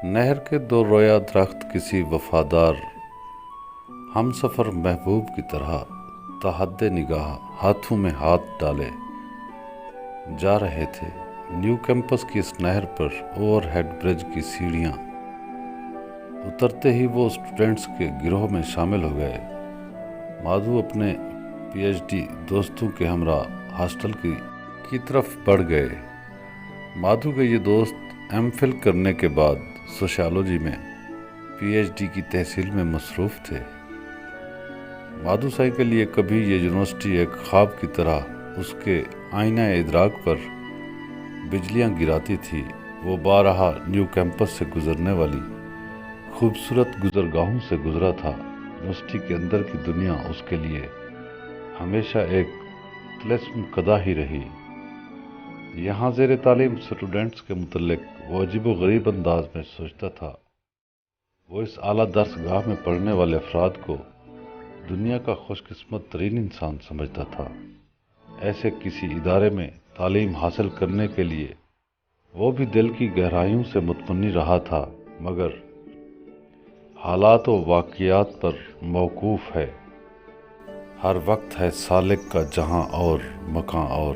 نہر کے دو رویا درخت کسی وفادار ہم سفر محبوب کی طرح تحد نگاہ ہاتھوں میں ہاتھ ڈالے جا رہے تھے۔ نیو کیمپس کی اس نہر پر اوور ہیڈ برج کی سیڑھیاں اترتے ہی وہ اسٹوڈنٹس کے گروہ میں شامل ہو گئے۔ مادھو اپنے پی ایچ ڈی دوستوں کے ہمراہ ہاسٹل کی طرف بڑھ گئے۔ مادھو کے یہ دوست ایم فل کرنے کے بعد سوشیالوجی میں پی ایچ ڈی کی تحصیل میں مصروف تھے۔ مادھو سائی کے لیے کبھی یہ یونیورسٹی ایک خواب کی طرح اس کے آئینہ ادراک پر بجلیاں گراتی تھی۔ وہ بارہا نیو کیمپس سے گزرنے والی خوبصورت گزرگاہوں سے گزرا تھا۔ یونیورسٹی کے اندر کی دنیا اس کے لیے ہمیشہ ایک طلسم قدا ہی رہی۔ یہاں زیر تعلیم اسٹوڈنٹس کے متعلق وہ عجیب و غریب انداز میں سوچتا تھا۔ وہ اس اعلیٰ درس گاہ میں پڑھنے والے افراد کو دنیا کا خوش قسمت ترین انسان سمجھتا تھا۔ ایسے کسی ادارے میں تعلیم حاصل کرنے کے لیے وہ بھی دل کی گہرائیوں سے مطمئن رہا تھا، مگر حالات و واقعات پر موقوف ہے۔ ہر وقت ہے سالک کا جہاں اور مکان اور۔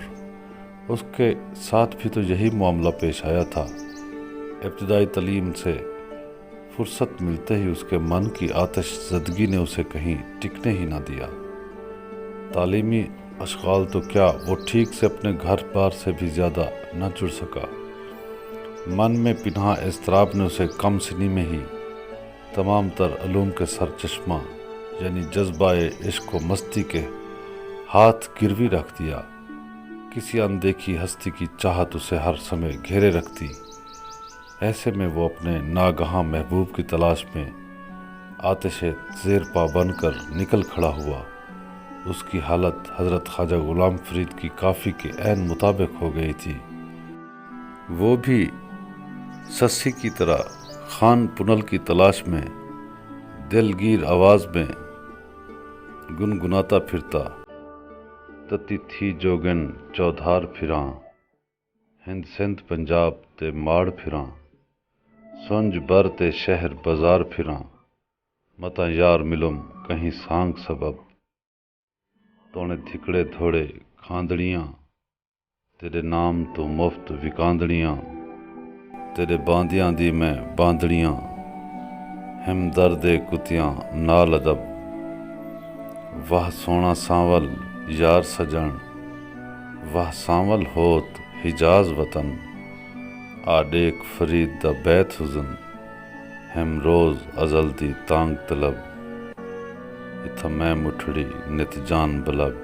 اس کے ساتھ بھی تو یہی معاملہ پیش آیا تھا۔ ابتدائی تعلیم سے فرصت ملتے ہی اس کے من کی آتش زدگی نے اسے کہیں ٹکنے ہی نہ دیا۔ تعلیمی اشغال تو کیا، وہ ٹھیک سے اپنے گھر بار سے بھی زیادہ نہ جڑ سکا۔ من میں پنہاں اضطراب نے اسے کم سنی میں ہی تمام تر علوم کے سر چشمہ یعنی جذبہ عشق و مستی کے ہاتھ گروی رکھ دیا۔ کسی اندیکھی ہستی کی چاہت اسے ہر سمے گھیرے رکھتی۔ ایسے میں وہ اپنے ناگہاں محبوب کی تلاش میں آتش زیر پا بن کر نکل کھڑا ہوا۔ اس کی حالت حضرت خواجہ غلام فرید کی کافی کے عین مطابق ہو گئی تھی۔ وہ بھی سسی کی طرح خان پنل کی تلاش میں دلگیر آواز میں گنگناتا پھرتا۔ تتی تھی جوگن چودھار پھراں، ہند سندھ پنجاب تے ماڑ پھراں، سنج بر تے شہر بازار پھراں، متا یار ملم کہیں سانگ سبب، تونے دھکڑے دھوڑے کھاندڑیاں، تیرے نام تو مفت وکاندڑیاں، تیرے باندیاں دی میں باندڑیاں، ہم دردے کتیاں نال ادب، واہ سونا سانول یار سجن، واہ سانول ہوت حجاز وطن، آ ڈیک فرید دا بیت حزن، ہم روز ازل دی تانگ طلب، اتھا میں مٹھڑی نت جان بلب،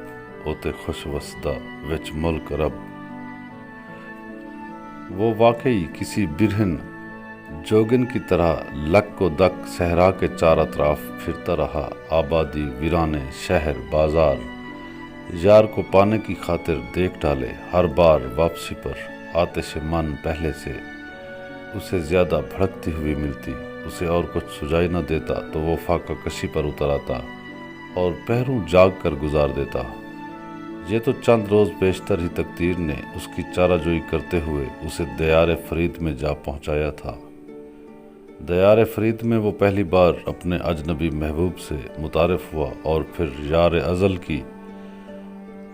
اوتے خوش وسدہ وچ ملک رب۔ وہ واقعی کسی برہن جوگن کی طرح لک و دک صحرا کے چار اطراف پھرتا رہا۔ آبادی، ویرانے، شہر، بازار، یار کو پانے کی خاطر دیکھ ڈالے۔ ہر بار واپسی پر آتش من پہلے سے اسے زیادہ بھڑکتی ہوئی ملتی۔ اسے اور کچھ سجائی نہ دیتا تو وہ فاقہ کشی پر اتر آتا اور پہروں جاگ کر گزار دیتا۔ یہ تو چند روز بیشتر ہی تقدیر نے اس کی چارہ جوئی کرتے ہوئے اسے دیار فرید میں جا پہنچایا تھا۔ دیار فرید میں وہ پہلی بار اپنے اجنبی محبوب سے متعارف ہوا اور پھر یار ازل کی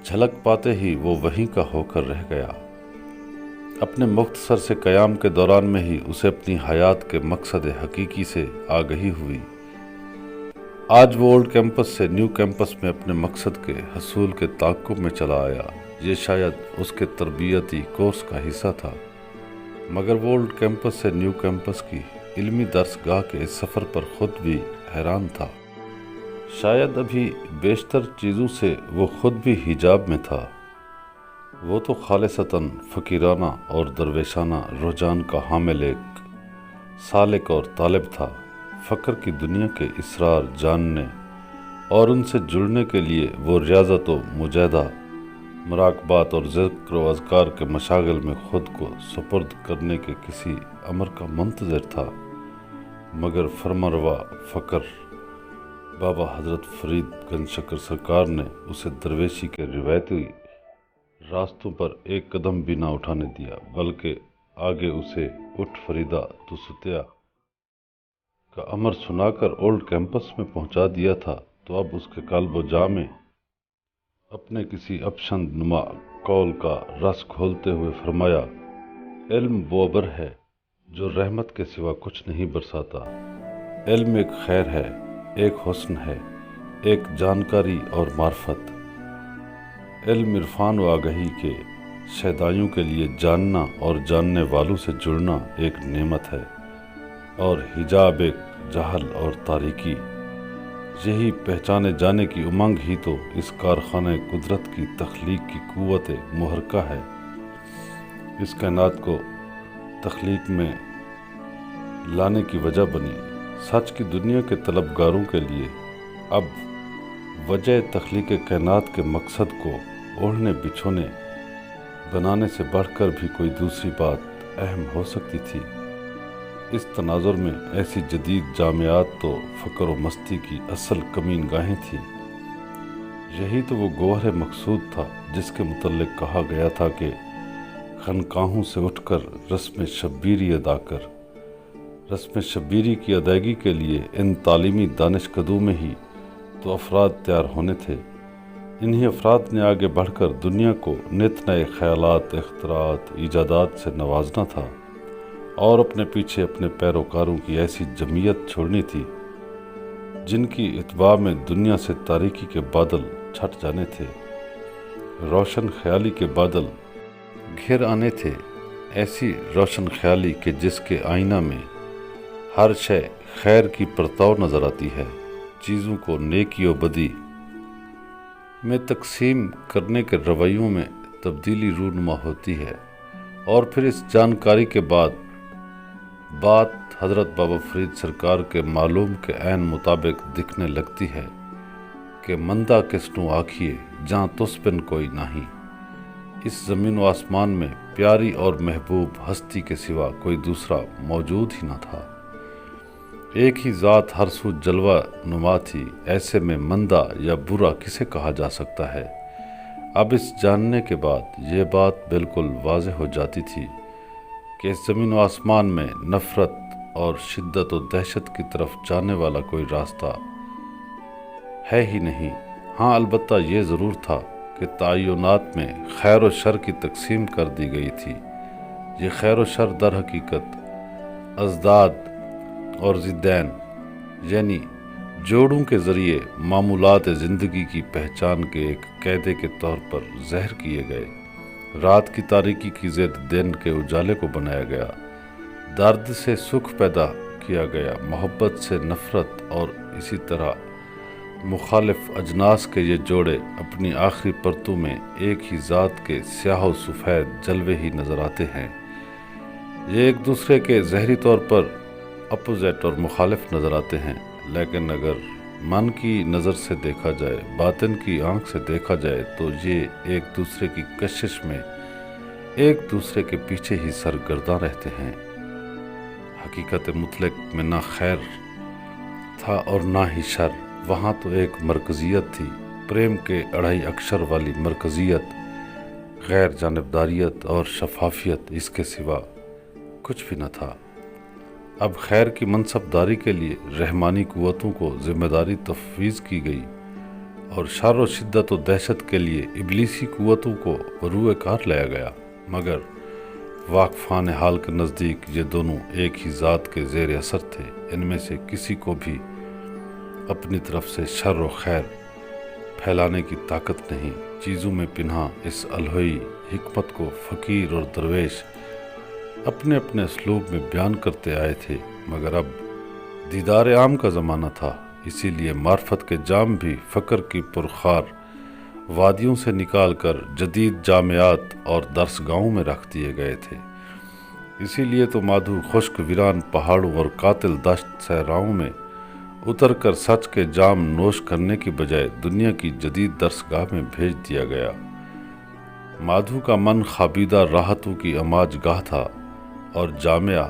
جھلک پاتے ہی وہ وہیں کا ہو کر رہ گیا۔ اپنے مختصر سے قیام کے دوران میں ہی اسے اپنی حیات کے مقصد حقیقی سے آگہی ہوئی۔ آج وہ اولڈ کیمپس سے نیو کیمپس میں اپنے مقصد کے حصول کے تعاقب میں چلا آیا۔ یہ شاید اس کے تربیتی کورس کا حصہ تھا، مگر وہ اولڈ کیمپس سے نیو کیمپس کی علمی درس گاہ کے اس سفر پر خود بھی حیران تھا۔ شاید ابھی بیشتر چیزوں سے وہ خود بھی حجاب میں تھا۔ وہ تو خالصتاً فقیرانہ اور درویشانہ رجحان کا حامل ایک سالک اور طالب تھا۔ فقر کی دنیا کے اسرار جاننے اور ان سے جڑنے کے لیے وہ ریاضت و مجاہدہ، مراقبات اور ذکر و اذکار کے مشاغل میں خود کو سپرد کرنے کے کسی امر کا منتظر تھا، مگر فرمانروا فقر بابا حضرت فرید گنج شکر سرکار نے اسے درویشی کے روایتی راستوں پر ایک قدم بھی نہ اٹھانے دیا، بلکہ آگے اسے اٹھ فریدا تو ستیا کا امر سنا کر اولڈ کیمپس میں پہنچا دیا تھا تو اب اس کے قلب و جا میں اپنے کسی اپشند نما قول کا رس کھولتے ہوئے فرمایا، علم وہ ابر ہے جو رحمت کے سوا کچھ نہیں برساتا۔ علم ایک خیر ہے، ایک حسن ہے، ایک جانکاری اور معرفت۔ علم عرفان و آگہی کے شیدائیوں کے لیے جاننا اور جاننے والوں سے جڑنا ایک نعمت ہے، اور حجاب ایک جہل اور تاریکی۔ یہی پہچانے جانے کی امنگ ہی تو اس کارخانہ قدرت کی تخلیق کی قوت محرکہ ہے۔ اس کائنات کو تخلیق میں لانے کی وجہ بنی۔ سچ کی دنیا کے طلبگاروں کے لیے اب وجہ تخلیق کائنات کے مقصد کو اوڑھنے بچھونے بنانے سے بڑھ کر بھی کوئی دوسری بات اہم ہو سکتی تھی؟ اس تناظر میں ایسی جدید جامعات تو فقر و مستی کی اصل کمین گاہیں تھیں۔ یہی تو وہ گوہر مقصود تھا جس کے متعلق کہا گیا تھا کہ خانقاہوں سے اٹھ کر رسم شبیری ادا کر۔ رسم شبیری کی ادائیگی کے لیے ان تعلیمی دانشکدوں میں ہی تو افراد تیار ہونے تھے۔ انہی افراد نے آگے بڑھ کر دنیا کو نت نئے خیالات، اختراعات، ایجادات سے نوازنا تھا، اور اپنے پیچھے اپنے پیروکاروں کی ایسی جمعیت چھوڑنی تھی جن کی اتباع میں دنیا سے تاریکی کے بادل چھٹ جانے تھے، روشن خیالی کے بادل گھر آنے تھے۔ ایسی روشن خیالی کہ جس کے آئینہ میں ہر شے خیر کی پرتاؤ نظر آتی ہے، چیزوں کو نیکی و بدی میں تقسیم کرنے کے رویوں میں تبدیلی رونما ہوتی ہے، اور پھر اس جانکاری کے بعد بات حضرت بابا فرید سرکار کے معلوم کے عین مطابق دکھنے لگتی ہے کہ مندہ کس نو آکھیے جہاں تس بن کوئی نہیں۔ اس زمین و آسمان میں پیاری اور محبوب ہستی کے سوا کوئی دوسرا موجود ہی نہ تھا۔ ایک ہی ذات ہر سو جلوہ نما تھی، ایسے میں مندہ یا برا کسے کہا جا سکتا ہے؟ اب اس جاننے کے بعد یہ بات بالکل واضح ہو جاتی تھی کہ اس زمین و آسمان میں نفرت اور شدت و دہشت کی طرف جانے والا کوئی راستہ ہے ہی نہیں۔ ہاں، البتہ یہ ضرور تھا کہ تعینات میں خیر و شر کی تقسیم کر دی گئی تھی۔ یہ خیر و شر در حقیقت ازداد اور ضدین، یعنی جوڑوں کے ذریعے معمولات زندگی کی پہچان کے ایک قاعدے کے طور پر ظاہر کیے گئے۔ رات کی تاریکی کی ضد دن کے اجالے کو بنایا گیا، درد سے سکھ پیدا کیا گیا، محبت سے نفرت، اور اسی طرح مخالف اجناس کے یہ جوڑے اپنی آخری پرتوں میں ایک ہی ذات کے سیاہ و سفید جلوے ہی نظر آتے ہیں۔ یہ ایک دوسرے کے ظاہری طور پر اپوزٹ اور مخالف نظر آتے ہیں، لیکن اگر من کی نظر سے دیکھا جائے، باطن کی آنکھ سے دیکھا جائے تو یہ ایک دوسرے کی کشش میں ایک دوسرے کے پیچھے ہی سرگرداں رہتے ہیں۔ حقیقت مطلق میں نہ خیر تھا اور نہ ہی شر، وہاں تو ایک مرکزیت تھی، پریم کے اڑھائی اکشر والی مرکزیت، غیر جانبداریت اور شفافیت، اس کے سوا کچھ بھی نہ تھا۔ اب خیر کی منصب داری کے لیے رحمانی قوتوں کو ذمہ داری تفویض کی گئی، اور شر و شدت و دہشت کے لیے ابلیسی قوتوں کو بروئے کار لایا گیا۔ مگر واقفان حال کے نزدیک یہ دونوں ایک ہی ذات کے زیر اثر تھے۔ ان میں سے کسی کو بھی اپنی طرف سے شر و خیر پھیلانے کی طاقت نہیں۔ چیزوں میں پنہاں اس الہی حکمت کو فقیر اور درویش اپنے اپنے اسلوب میں بیان کرتے آئے تھے، مگر اب دیدار عام کا زمانہ تھا، اسی لیے معرفت کے جام بھی فقر کی پرخار وادیوں سے نکال کر جدید جامعات اور درس گاہوں میں رکھ دیے گئے تھے۔ اسی لیے تو مادھو خشک ویران پہاڑوں اور قاتل دشت صحراؤں میں اتر کر سچ کے جام نوش کرنے کی بجائے دنیا کی جدید درس گاہ میں بھیج دیا گیا۔ مادھو کا من خوابیدہ راحتوں کی اماج گاہ تھا، اور جامعہ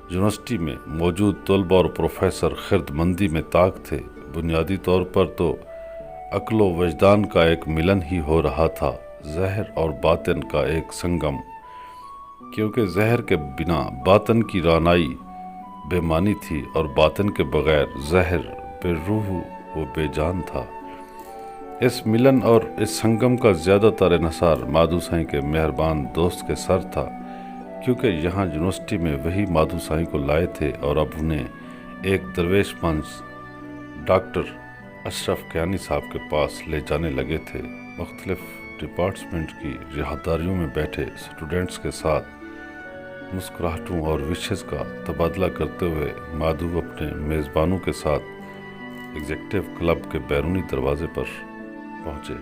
یونیورسٹی میں موجود طلبہ اور پروفیسر خرد مندی میں طاق تھے۔ بنیادی طور پر تو عقل و وجدان کا ایک ملن ہی ہو رہا تھا، ظاہر اور باطن کا ایک سنگم، کیونکہ ظاہر کے بنا باطن کی رانائی بے معنی تھی اور باطن کے بغیر زہر بے روح و بے جان تھا۔ اس ملن اور اس سنگم کا زیادہ تر انحصار مادھو سائیں کے مہربان دوست کے سر تھا، کیونکہ یہاں یونیورسٹی میں وہی مادھو سائیں کو لائے تھے اور اب انہیں ایک درویش منش ڈاکٹر اشرف کیانی صاحب کے پاس لے جانے لگے تھے۔ مختلف ڈپارٹمنٹ کی رہائشیوں میں بیٹھے اسٹوڈنٹس کے ساتھ مسکراہٹوں اور وشز کا تبادلہ کرتے ہوئے مادھو اپنے میزبانوں کے ساتھ ایگزیکٹو کلب کے بیرونی دروازے پر پہنچے۔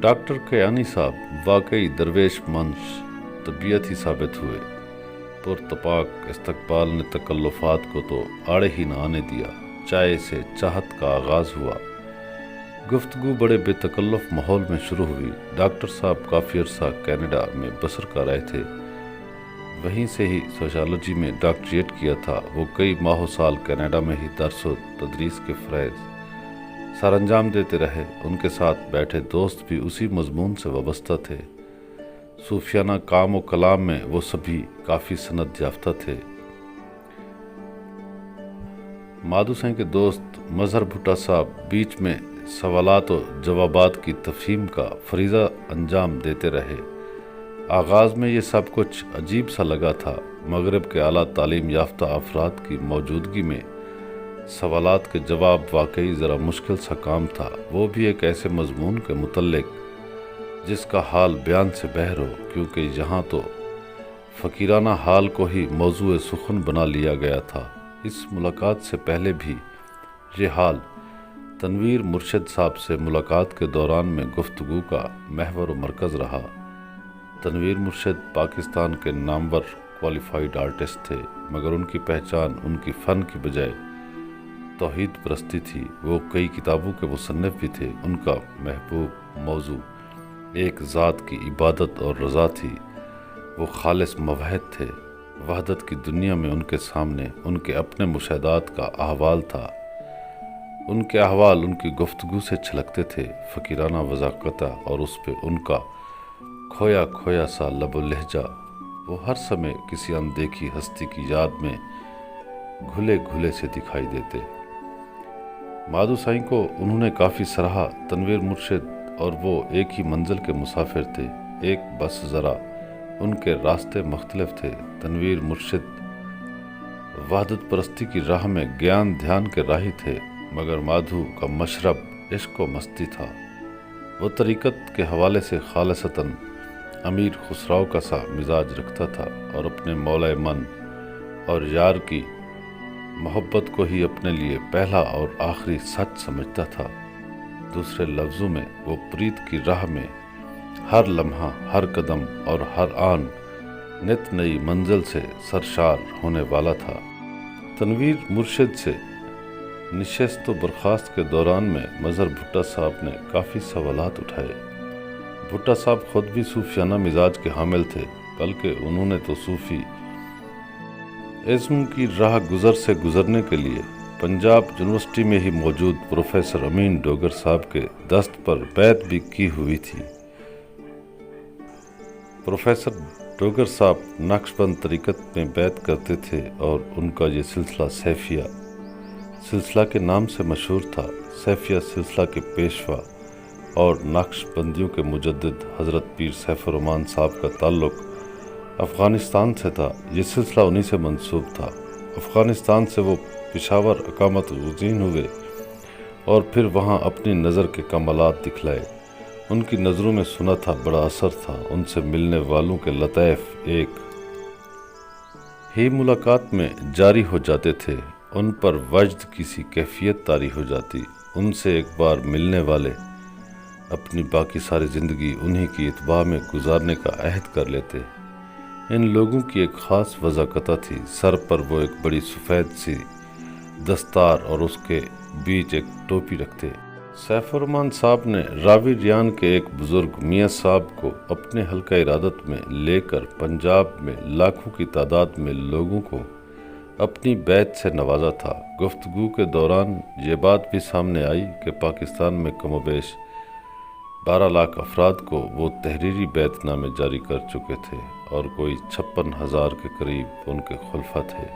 ڈاکٹر کیانی صاحب واقعی درویش منش طبیعت ہی ثابت ہوئے۔ پرتپاک استقبال نے تکلفات کو تو آڑے ہی نہ آنے دیا۔ چائے سے چاہت کا آغاز ہوا۔ گفتگو بڑے بے تکلف ماحول میں شروع ہوئی۔ ڈاکٹر صاحب کافی عرصہ کینیڈا میں بسر کر رہے تھے، وہیں سے ہی سوشالوجی میں ڈاکٹریٹ کیا تھا۔ وہ کئی ماہ و سال کینیڈا میں ہی درس و تدریس کے فرائض سر انجام دیتے رہے۔ ان کے ساتھ بیٹھے دوست بھی اسی مضمون سے وابستہ تھے۔ صوفیانہ کام و کلام میں وہ سبھی کافی سند یافتہ تھے۔ مادھو سائیں کے دوست مظہر بھٹا صاحب بیچ میں سوالات و جوابات کی تفہیم کا فریضہ انجام دیتے رہے۔ آغاز میں یہ سب کچھ عجیب سا لگا تھا۔ مغرب کے اعلیٰ تعلیم یافتہ افراد کی موجودگی میں سوالات کے جواب واقعی ذرا مشکل سا کام تھا، وہ بھی ایک ایسے مضمون کے متعلق جس کا حال بیان سے باہر ہو، کیونکہ یہاں تو فقیرانہ حال کو ہی موضوع سخن بنا لیا گیا تھا۔ اس ملاقات سے پہلے بھی یہ حال تنویر مرشد صاحب سے ملاقات کے دوران میں گفتگو کا محور و مرکز رہا۔ تنویر مرشد پاکستان کے نامور کوالیفائیڈ آرٹسٹ تھے، مگر ان کی پہچان ان کی فن کی بجائے توحید پرستی تھی۔ وہ کئی کتابوں کے مصنف بھی تھے۔ ان کا محبوب موضوع ایک ذات کی عبادت اور رضا تھی۔ وہ خالص موحد تھے۔ وحدت کی دنیا میں ان کے سامنے ان کے اپنے مشاہدات کا احوال تھا۔ ان کے احوال ان کی گفتگو سے چھلکتے تھے، فقیرانہ وضاقتہ اور اس پہ ان کا کھویا کھویا سا لب و لہجہ۔ وہ ہر سمے کسی اندیکھی ہستی کی یاد میں گھلے گھلے سے دکھائی دیتے۔ مادھو سائیں کو انہوں نے کافی سراہا۔ تنویر مرشد اور وہ ایک ہی منزل کے مسافر تھے، ایک بس ذرا ان کے راستے مختلف تھے۔ تنویر مرشد وحدت پرستی کی راہ میں گیان دھیان کے راہی تھے، مگر مادھو کا مشرب عشق و مستی تھا۔ وہ طریقت کے حوالے سے خالصتاً امیر خسرو کا سا مزاج رکھتا تھا اور اپنے مولا من اور یار کی محبت کو ہی اپنے لیے پہلا اور آخری سچ سمجھتا تھا۔ دوسرے لفظوں میں وہ پریت کی راہ میں ہر لمحہ، ہر قدم اور ہر آن نت نئی منزل سے سرشار ہونے والا تھا۔ تنویر مرشد سے نشست و برخاست کے دوران میں مظہر بھٹا صاحب نے کافی سوالات اٹھائے۔ بھٹا صاحب خود بھی صوفیانہ مزاج کے حامل تھے، بلکہ انہوں نے تو صوفی ازم کی راہ گزر سے گزرنے کے لیے پنجاب یونیورسٹی میں ہی موجود پروفیسر امین ڈوگر صاحب کے دست پر بیعت بھی کی ہوئی تھی۔ پروفیسر ڈوگر صاحب نقشبند طریقت میں بیعت کرتے تھے اور ان کا یہ سلسلہ سیفیہ سلسلہ کے نام سے مشہور تھا۔ سیفیہ سلسلہ کے پیشوا اور نقش بندیوں کے مجدد حضرت پیر سیف الرحمن صاحب کا تعلق افغانستان سے تھا۔ یہ سلسلہ انہی سے منسوب تھا۔ افغانستان سے وہ پشاور اقامت گزین ہوئے اور پھر وہاں اپنی نظر کے کمالات دکھلائے۔ ان کی نظروں میں سنا تھا بڑا اثر تھا۔ ان سے ملنے والوں کے لطائف ایک ہی ملاقات میں جاری ہو جاتے تھے، ان پر وجد کی سی کیفیت طاری ہو جاتی۔ ان سے ایک بار ملنے والے اپنی باقی ساری زندگی انہی کی اتباع میں گزارنے کا عہد کر لیتے۔ ان لوگوں کی ایک خاص وضاقتہ تھی۔ سر پر وہ ایک بڑی سفید سی دستار اور اس کے بیچ ایک ٹوپی رکھتے۔ سیف الرحمن صاحب نے راوی ریان کے ایک بزرگ میاں صاحب کو اپنے حلقہ ارادت میں لے کر پنجاب میں لاکھوں کی تعداد میں لوگوں کو اپنی بیعت سے نوازا تھا۔ گفتگو کے دوران یہ بات بھی سامنے آئی کہ پاکستان میں کم و بیش 12 لاکھ افراد کو وہ تحریری بیعت نامے جاری کر چکے تھے اور کوئی 56,000 کے قریب ان کے خلفاء تھے۔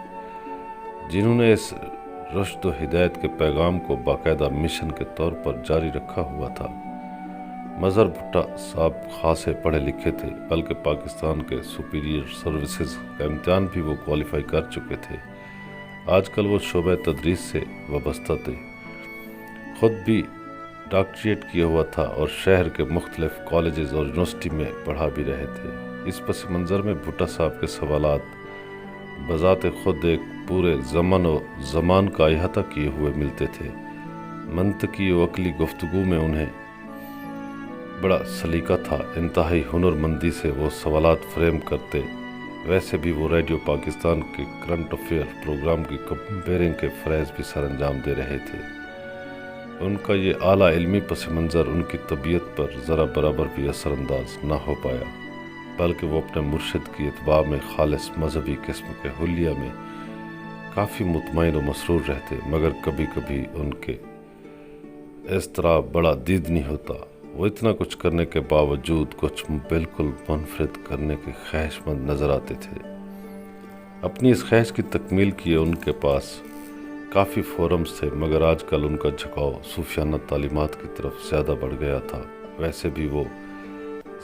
جنہوں نے اس رشد و ہدایت کے پیغام کو باقاعدہ مشن کے طور پر جاری رکھا ہوا تھا۔ مظہر بھٹا صاحب خاصے پڑھے لکھے تھے، بلکہ پاکستان کے سپیریئر سروسز کا امتحان بھی وہ کوالیفائی کر چکے تھے۔ آج کل وہ شعبہ تدریس سے وابستہ تھے، خود بھی ڈاکٹریٹ کیا ہوا تھا اور شہر کے مختلف کالجز اور یونیورسٹی میں پڑھا بھی رہے تھے۔ اس پس منظر میں بھٹا صاحب کے سوالات بذات خود ایک پورے زمن و زمان کا احاطہ کیے ہوئے ملتے تھے۔ منطقی و عقلی گفتگو میں انہیں بڑا سلیقہ تھا، انتہائی ہنر مندی سے وہ سوالات فریم کرتے۔ ویسے بھی وہ ریڈیو پاکستان کے کرنٹ افیئر پروگرام کی کمپیئرنگ کے فرائض بھی سر انجام دے رہے تھے۔ ان کا یہ اعلیٰ علمی پس منظر ان کی طبیعت پر ذرا برابر بھی اثر انداز نہ ہو پایا، بلکہ وہ اپنے مرشد کی اتباع میں خالص مذہبی قسم کے حلیہ میں کافی مطمئن و مسرور رہتے، مگر کبھی کبھی ان کے اضطراب بڑا دیدنی ہوتا۔ وہ اتنا کچھ کرنے کے باوجود کچھ بالکل منفرد کرنے کے خواہش مند نظر آتے تھے۔ اپنی اس خواہش کی تکمیل کیے ان کے پاس کافی فورمز تھے، مگر آج کل ان کا جھکاؤ صوفیانہ تعلیمات کی طرف زیادہ بڑھ گیا تھا۔ ویسے بھی وہ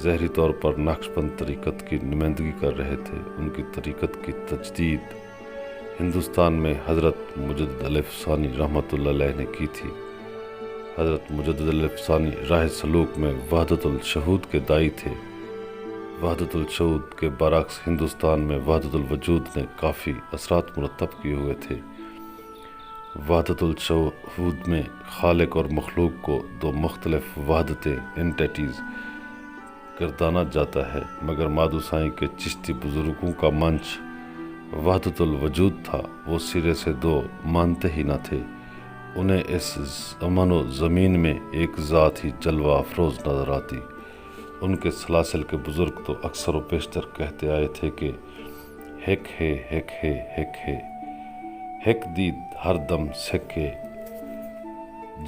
ظاہری طور پر نقشبند طریقت کی نمائندگی کر رہے تھے۔ ان کی طریقت کی تجدید ہندوستان میں حضرت مجدد الف ثانی رحمۃ اللہ علیہ نے کی تھی۔ حضرت مجدد الف ثانی راہ سلوک میں وحدت الشہود کے داعی تھے۔ وحدت الشہود کے برعکس ہندوستان میں وحدت الوجود نے کافی اثرات مرتب کیے ہوئے تھے۔ وحدت الشہود میں خالق اور مخلوق کو دو مختلف وحدتیں انٹیٹیز گردانا جاتا ہے، مگر مادو سائیں کے چشتی بزرگوں کا منچ وحدت الوجود تھا۔ وہ سرے سے دو مانتے ہی نہ تھے، انہیں اس زمن و زمین میں ایک ذات ہی جلوہ افروز نظر آتی۔ ان کے سلاسل کے بزرگ تو اکثر و بیشتر کہتے آئے تھے کہ ہک ہے ہک ہے ہک ہے، ہک دید ہر دم سکھ ہے،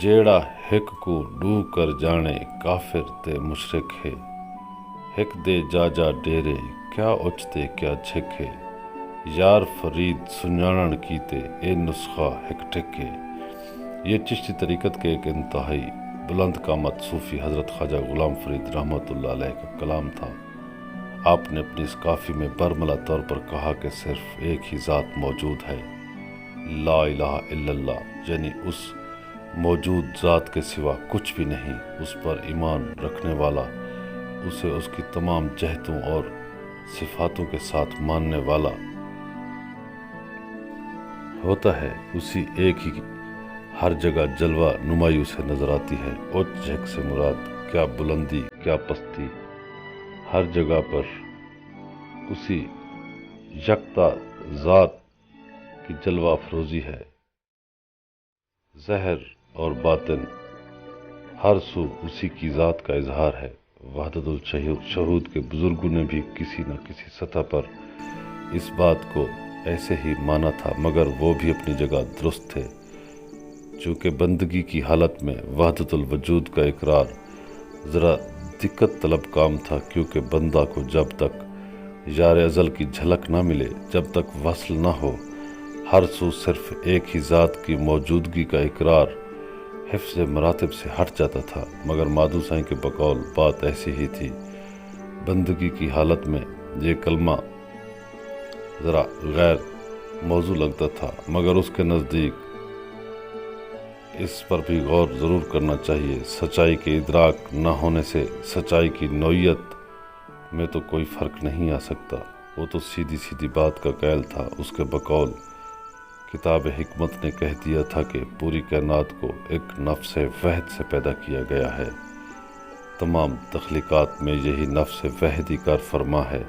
جیڑا ہک کو ڈو کر جانے کافر تے مشرک ہے، ہک دے جا جا ڈیرے کیا اچتے کیا جھک ہے، یار فرید سنجانن کیتے اے نسخہ ہک ٹک ہے۔ یہ چشتی طریقت کے ایک انتہائی بلند قامت صوفی حضرت خواجہ غلام فرید رحمۃ اللہ علیہ کا کلام تھا۔ آپ نے اپنی اس کافی میں برملا طور پر کہا کہ صرف ایک ہی ذات موجود ہے، لا الہ الا اللہ، یعنی اس موجود ذات کے سوا کچھ بھی نہیں۔ اس پر ایمان رکھنے والا، اسے اس کی تمام جہتوں اور صفاتوں کے ساتھ ماننے والا ہوتا ہے، اسی ایک ہی ہر جگہ جلوہ نمائی اسے نظر آتی ہے۔ اچ جھک سے مراد کیا بلندی کیا پستی، ہر جگہ پر اسی یکتا ذات کی جلوہ افروزی ہے۔ ظاہر اور باطن ہر سو اسی کی ذات کا اظہار ہے۔ وحدت الشہود کے بزرگوں نے بھی کسی نہ کسی سطح پر اس بات کو ایسے ہی مانا تھا، مگر وہ بھی اپنی جگہ درست تھے۔ چونکہ بندگی کی حالت میں وحدت الوجود کا اقرار ذرا دقت طلب کام تھا، کیونکہ بندہ کو جب تک یار ازل کی جھلک نہ ملے، جب تک وصل نہ ہو، ہر سو صرف ایک ہی ذات کی موجودگی کا اقرار حفظ مراتب سے ہٹ جاتا تھا۔ مگر مادو سائیں کے بقول بات ایسی ہی تھی۔ بندگی کی حالت میں یہ کلمہ ذرا غیر موضوع لگتا تھا، مگر اس کے نزدیک اس پر بھی غور ضرور کرنا چاہیے۔ سچائی کے ادراک نہ ہونے سے سچائی کی نوعیت میں تو کوئی فرق نہیں آ سکتا۔ وہ تو سیدھی سیدھی بات کا قائل تھا۔ اس کے بقول کتاب حکمت نے کہہ دیا تھا کہ پوری کائنات کو ایک نفس وحد سے پیدا کیا گیا ہے۔ تمام تخلیقات میں یہی نفس وحد ہی کار فرما ہے۔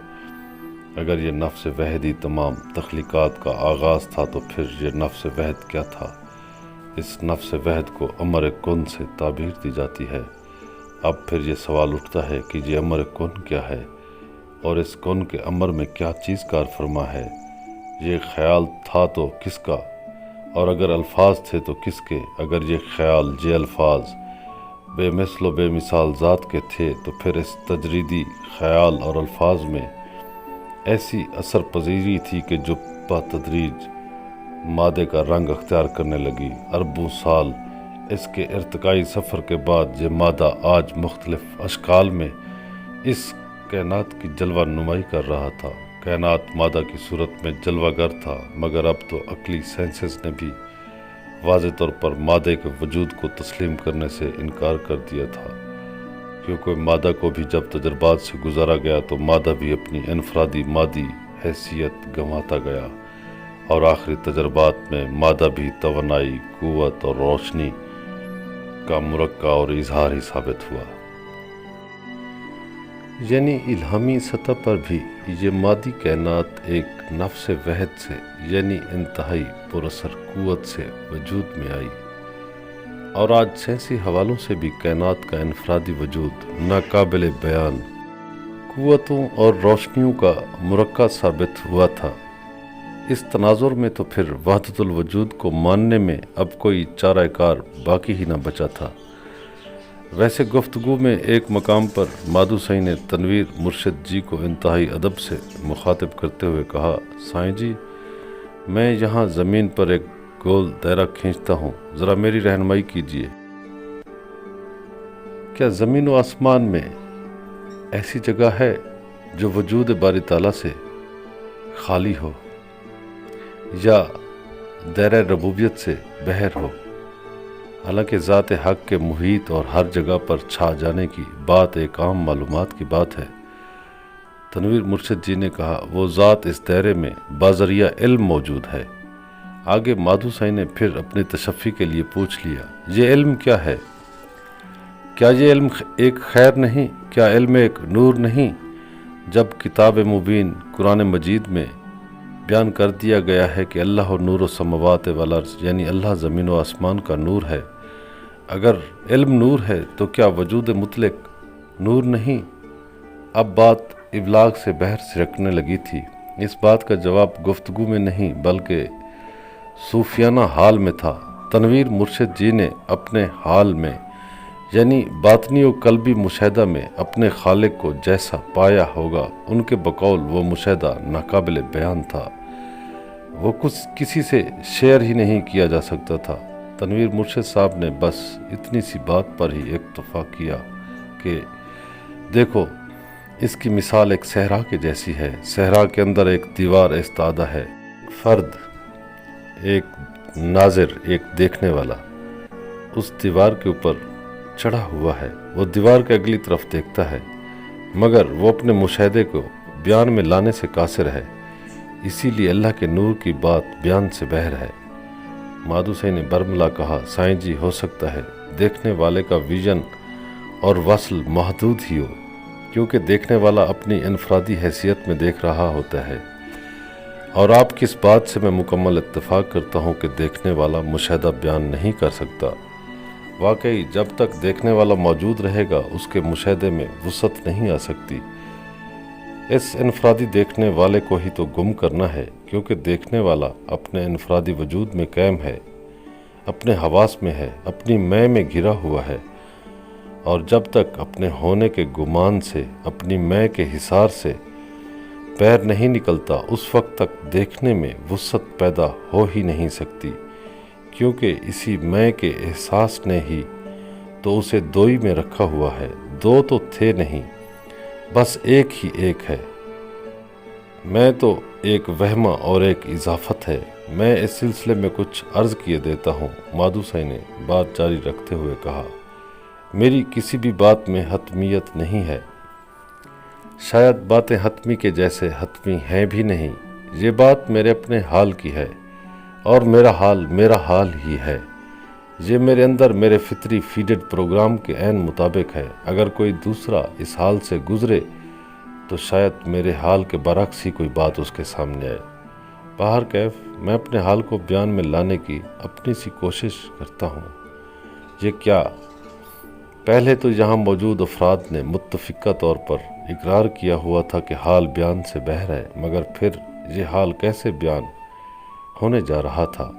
اگر یہ نفس وحد ہی تمام تخلیقات کا آغاز تھا تو پھر یہ نفس وحد کیا تھا؟ اس نفس وحد کو امر کن سے تعبیر دی جاتی ہے۔ اب پھر یہ سوال اٹھتا ہے کہ یہ امر کن کیا ہے، اور اس کن کے امر میں کیا چیز کار فرما ہے؟ یہ خیال تھا تو کس کا، اور اگر الفاظ تھے تو کس کے؟ اگر یہ خیال، یہ الفاظ بے مثل و بے مثال ذات کے تھے تو پھر اس تجریدی خیال اور الفاظ میں ایسی اثر پذیری تھی کہ جو بتدریج مادے کا رنگ اختیار کرنے لگی۔ اربوں سال اس کے ارتقائی سفر کے بعد یہ مادہ آج مختلف اشکال میں اس کائنات کی جلوہ نمائی کر رہا تھا۔ کائنات مادہ کی صورت میں جلوہ گر تھا، مگر اب تو عقلی سائنسز نے بھی واضح طور پر مادے کے وجود کو تسلیم کرنے سے انکار کر دیا تھا، کیونکہ مادہ کو بھی جب تجربات سے گزارا گیا تو مادہ بھی اپنی انفرادی مادی حیثیت گنواتا گیا، اور آخری تجربات میں مادہ بھی توانائی، قوت اور روشنی کا مرکب اور اظہار ہی ثابت ہوا۔ یعنی الہامی سطح پر بھی یہ مادی کائنات ایک نفس وحد سے، یعنی انتہائی پراثر قوت سے وجود میں آئی، اور آج سائنسی حوالوں سے بھی کائنات کا انفرادی وجود ناقابل بیان قوتوں اور روشنیوں کا مرکب ثابت ہوا تھا۔ اس تناظر میں تو پھر وحدت الوجود کو ماننے میں اب کوئی چارہ کار باقی ہی نہ بچا تھا۔ ویسے گفتگو میں ایک مقام پر مادھو سائیں نے تنویر مرشد جی کو انتہائی ادب سے مخاطب کرتے ہوئے کہا، سائیں جی، میں یہاں زمین پر ایک گول دائرہ کھینچتا ہوں، ذرا میری رہنمائی کیجیے۔ کیا زمین و آسمان میں ایسی جگہ ہے جو وجود باری تعالیٰ سے خالی ہو یا دائرہ ربوبیت سے بہر ہو؟ حالانکہ ذات حق کے محیط اور ہر جگہ پر چھا جانے کی بات ایک عام معلومات کی بات ہے۔ تنویر مرشد جی نے کہا، وہ ذات اس دائرے میں بازریہ علم موجود ہے۔ آگے مادھو سائیں نے پھر اپنی تشفی کے لیے پوچھ لیا، یہ علم کیا ہے؟ کیا یہ علم ایک خیر نہیں؟ کیا علم ایک نور نہیں؟ جب کتاب مبین قرآن مجید میں بیان کر دیا گیا ہے کہ اللہ نور السماوات والارض، یعنی اللہ زمین و آسمان کا نور ہے، اگر علم نور ہے تو کیا وجود مطلق نور نہیں؟ اب بات ابلاغ سے بحر سرکنے لگی تھی۔ اس بات کا جواب گفتگو میں نہیں بلکہ صوفیانہ حال میں تھا۔ تنویر مرشد جی نے اپنے حال میں، یعنی باطنی و قلبی مشاہدہ میں اپنے خالق کو جیسا پایا ہوگا، ان کے بقول وہ مشاہدہ ناقابل بیان تھا، وہ کسی سے شیئر ہی نہیں کیا جا سکتا تھا۔ تنویر مرشد صاحب نے بس اتنی سی بات پر ہی اکتفا کیا کہ دیکھو، اس کی مثال ایک صحرا کے جیسی ہے۔ صحرا کے اندر ایک دیوار استادہ ہے، فرد، ایک ناظر، ایک دیکھنے والا اس دیوار کے اوپر چڑھا ہوا ہے، وہ دیوار کے اگلی طرف دیکھتا ہے، مگر وہ اپنے مشاہدے کو بیان میں لانے سے قاصر ہے، اسی لیے اللہ کے نور کی بات بیان سے بہر ہے۔ مادھو سائیں نے برملا کہا، سائیں جی، ہو سکتا ہے دیکھنے والے کا ویژن اور وصل محدود ہی ہو، کیونکہ دیکھنے والا اپنی انفرادی حیثیت میں دیکھ رہا ہوتا ہے، اور آپ کی اس بات سے میں مکمل اتفاق کرتا ہوں کہ دیکھنے والا مشاہدہ بیان نہیں کر سکتا۔ واقعی جب تک دیکھنے والا موجود رہے گا اس کے مشاہدے میں وسعت نہیں آ سکتی۔ اس انفرادی دیکھنے والے کو ہی تو گم کرنا ہے، کیونکہ دیکھنے والا اپنے انفرادی وجود میں قائم ہے، اپنے حواس میں ہے، اپنی میں گھرا ہوا ہے، اور جب تک اپنے ہونے کے گمان سے، اپنی میں کے حصار سے پیر نہیں نکلتا، اس وقت تک دیکھنے میں وسعت پیدا ہو ہی نہیں سکتی، کیونکہ اسی میں کے احساس نے ہی تو اسے دوئی میں رکھا ہوا ہے۔ دو تو تھے نہیں، بس ایک ہی ایک ہے۔ میں تو ایک وہمہ اور ایک اضافت ہے۔ میں اس سلسلے میں کچھ عرض کیے دیتا ہوں۔ مادھو سائیں نے بات جاری رکھتے ہوئے کہا، میری کسی بھی بات میں حتمیت نہیں ہے، شاید باتیں حتمی کے جیسے حتمی ہیں بھی نہیں۔ یہ بات میرے اپنے حال کی ہے، اور میرا حال ہی ہے۔ یہ میرے اندر میرے فطری فیڈڈ پروگرام کے عین مطابق ہے۔ اگر کوئی دوسرا اس حال سے گزرے تو شاید میرے حال کے برعکس ہی کوئی بات اس کے سامنے آئے۔ باہر کیف میں اپنے حال کو بیان میں لانے کی اپنی سی کوشش کرتا ہوں۔ یہ کیا، پہلے تو یہاں موجود افراد نے متفقہ طور پر اقرار کیا ہوا تھا کہ حال بیان سے بہر ہے، مگر پھر یہ حال کیسے بیان ہونے جا رہا تھا؟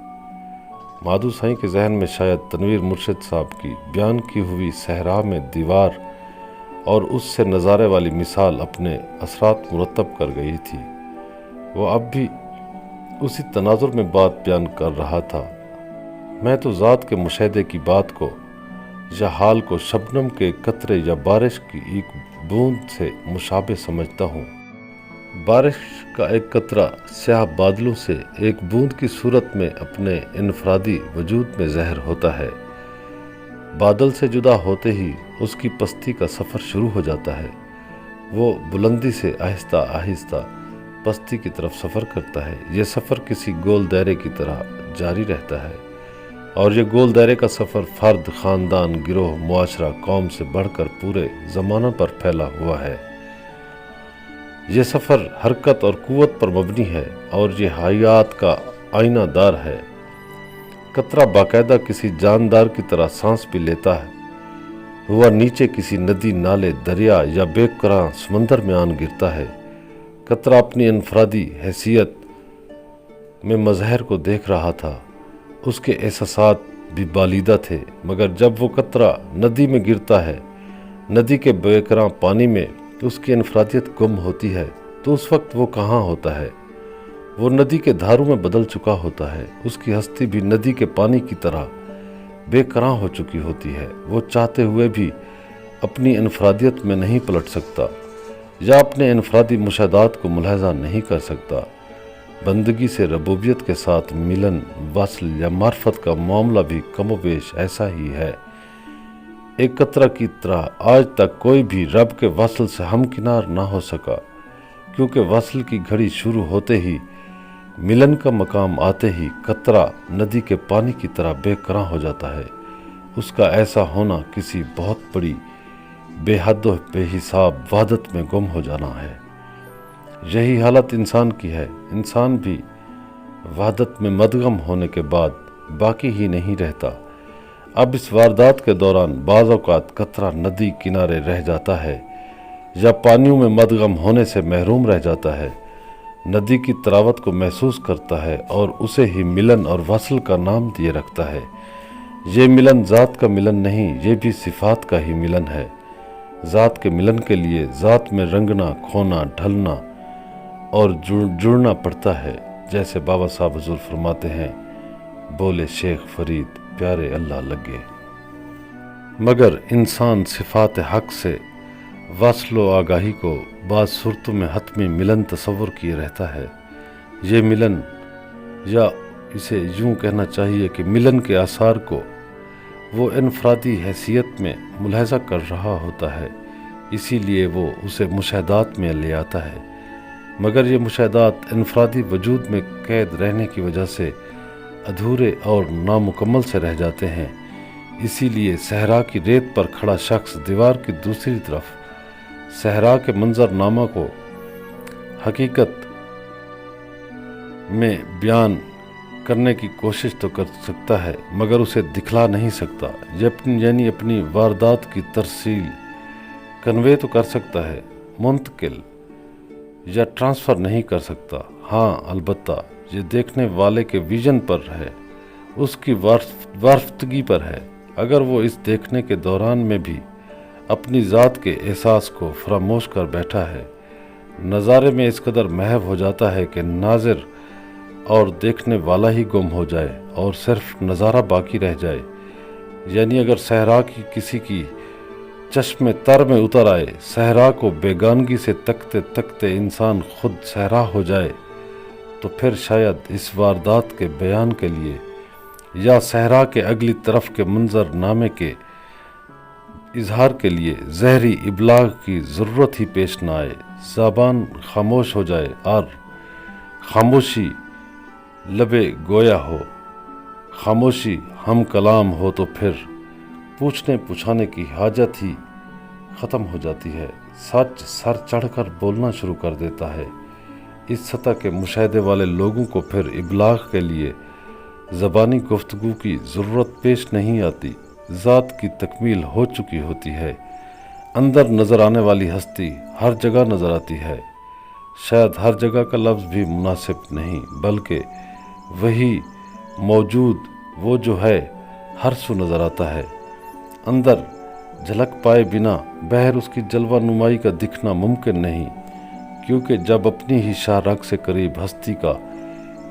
مادھو سائیں کے ذہن میں شاید تنویر مرشد صاحب کی بیان کی ہوئی صحرا میں دیوار اور اس سے نظارے والی مثال اپنے اثرات مرتب کر گئی تھی۔ وہ اب بھی اسی تناظر میں بات بیان کر رہا تھا۔ میں تو ذات کے مشاہدے کی بات کو یا حال کو شبنم کے قطرے یا بارش کی ایک بوند سے مشابہ سمجھتا ہوں۔ بارش کا ایک قطرہ سیاہ بادلوں سے ایک بوند کی صورت میں اپنے انفرادی وجود میں ظاہر ہوتا ہے۔ بادل سے جدا ہوتے ہی اس کی پستی کا سفر شروع ہو جاتا ہے۔ وہ بلندی سے آہستہ آہستہ پستی کی طرف سفر کرتا ہے۔ یہ سفر کسی گول دائرے کی طرح جاری رہتا ہے، اور یہ گول دائرے کا سفر فرد، خاندان، گروہ، معاشرہ، قوم سے بڑھ کر پورے زمانہ پر پھیلا ہوا ہے۔ یہ سفر حرکت اور قوت پر مبنی ہے، اور یہ حیات کا آئینہ دار ہے۔ قطرہ باقاعدہ کسی جاندار کی طرح سانس بھی لیتا ہے ہوا نیچے کسی ندی، نالے، دریا یا بے کراں سمندر میں آن گرتا ہے۔ قطرہ اپنی انفرادی حیثیت میں مظہر کو دیکھ رہا تھا۔ اس کے احساسات بھی بالیدہ تھے، مگر جب وہ قطرہ ندی میں گرتا ہے، ندی کے بے کراں پانی میں اس کی انفرادیت گم ہوتی ہے، تو اس وقت وہ کہاں ہوتا ہے؟ وہ ندی کے دھاروں میں بدل چکا ہوتا ہے۔ اس کی ہستی بھی ندی کے پانی کی طرح بے کراں ہو چکی ہوتی ہے۔ وہ چاہتے ہوئے بھی اپنی انفرادیت میں نہیں پلٹ سکتا، یا اپنے انفرادی مشاہدات کو ملاحظہ نہیں کر سکتا۔ بندگی سے ربوبیت کے ساتھ ملن، وصل یا معرفت کا معاملہ بھی کم و بیش ایسا ہی ہے۔ ایک قطرہ کی طرح آج تک کوئی بھی رب کے وصل سے ہمکنار نہ ہو سکا، کیونکہ وصل کی گھڑی شروع ہوتے ہی، ملن کا مقام آتے ہی قطرہ ندی کے پانی کی طرح بے کراں ہو جاتا ہے۔ اس کا ایسا ہونا کسی بہت بڑی بے حد و بے حساب وحدت میں گم ہو جانا ہے۔ یہی حالت انسان کی ہے۔ انسان بھی وحدت میں مدغم ہونے کے بعد باقی ہی نہیں رہتا۔ اب اس واردات کے دوران بعض اوقات قطرہ ندی کنارے رہ جاتا ہے، یا پانیوں میں مدغم ہونے سے محروم رہ جاتا ہے، ندی کی تراوت کو محسوس کرتا ہے، اور اسے ہی ملن اور وصل کا نام دیے رکھتا ہے۔ یہ ملن ذات کا ملن نہیں، یہ بھی صفات کا ہی ملن ہے۔ ذات کے ملن کے لیے ذات میں رنگنا، کھونا، ڈھلنا اور جڑنا پڑتا ہے، جیسے بابا صاحب حضور فرماتے ہیں، بولے شیخ فرید پیارے اللہ لگے۔ مگر انسان صفات حق سے وصل و آگاہی کو بعض صورتوں میں حتمی ملن تصور کیے رہتا ہے۔ یہ ملن، یا اسے یوں کہنا چاہیے کہ ملن کے آثار کو وہ انفرادی حیثیت میں ملاحظہ کر رہا ہوتا ہے، اسی لیے وہ اسے مشاہدات میں لے آتا ہے۔ مگر یہ مشاہدات انفرادی وجود میں قید رہنے کی وجہ سے ادھورے اور نامکمل سے رہ جاتے ہیں۔ اسی لیے صحرا کی ریت پر کھڑا شخص دیوار کی دوسری طرف صحرا کے منظر نامہ کو حقیقت میں بیان کرنے کی کوشش تو کر سکتا ہے، مگر اسے دکھلا نہیں سکتا۔ یعنی اپنی واردات کی ترسیل کنوے تو کر سکتا ہے، منتقل یا ٹرانسفر نہیں کر سکتا۔ ہاں، البتہ یہ دیکھنے والے کے ویژن پر ہے، اس کی وارفتگی پر ہے۔ اگر وہ اس دیکھنے کے دوران میں بھی اپنی ذات کے احساس کو فراموش کر بیٹھا ہے، نظارے میں اس قدر محو ہو جاتا ہے کہ ناظر اور دیکھنے والا ہی گم ہو جائے اور صرف نظارہ باقی رہ جائے۔ یعنی اگر صحرا کی کسی کی چشم تر میں اتر آئے، صحرا کو بیگانگی سے تکتے تکتے انسان خود صحرا ہو جائے، تو پھر شاید اس واردات کے بیان کے لیے یا صحرا کے اگلی طرف کے منظر نامے کے اظہار کے لیے ظاہری ابلاغ کی ضرورت ہی پیش نہ آئے۔ زبان خاموش ہو جائے اور خاموشی لبے گویا ہو، خاموشی ہم کلام ہو، تو پھر پوچھنے پوچھانے کی حاجت ہی ختم ہو جاتی ہے۔ سچ سر چڑھ کر بولنا شروع کر دیتا ہے۔ اس سطح کے مشاہدے والے لوگوں کو پھر ابلاغ کے لیے زبانی گفتگو کی ضرورت پیش نہیں آتی۔ ذات کی تکمیل ہو چکی ہوتی ہے۔ اندر نظر آنے والی ہستی ہر جگہ نظر آتی ہے۔ شاید ہر جگہ کا لفظ بھی مناسب نہیں، بلکہ وہی موجود وہ جو ہے ہر سو نظر آتا ہے۔ اندر جھلک پائے بنا بہر اس کی جلوہ نمائی کا دکھنا ممکن نہیں، کیونکہ جب اپنی ہی شاہ رگ سے قریب ہستی کا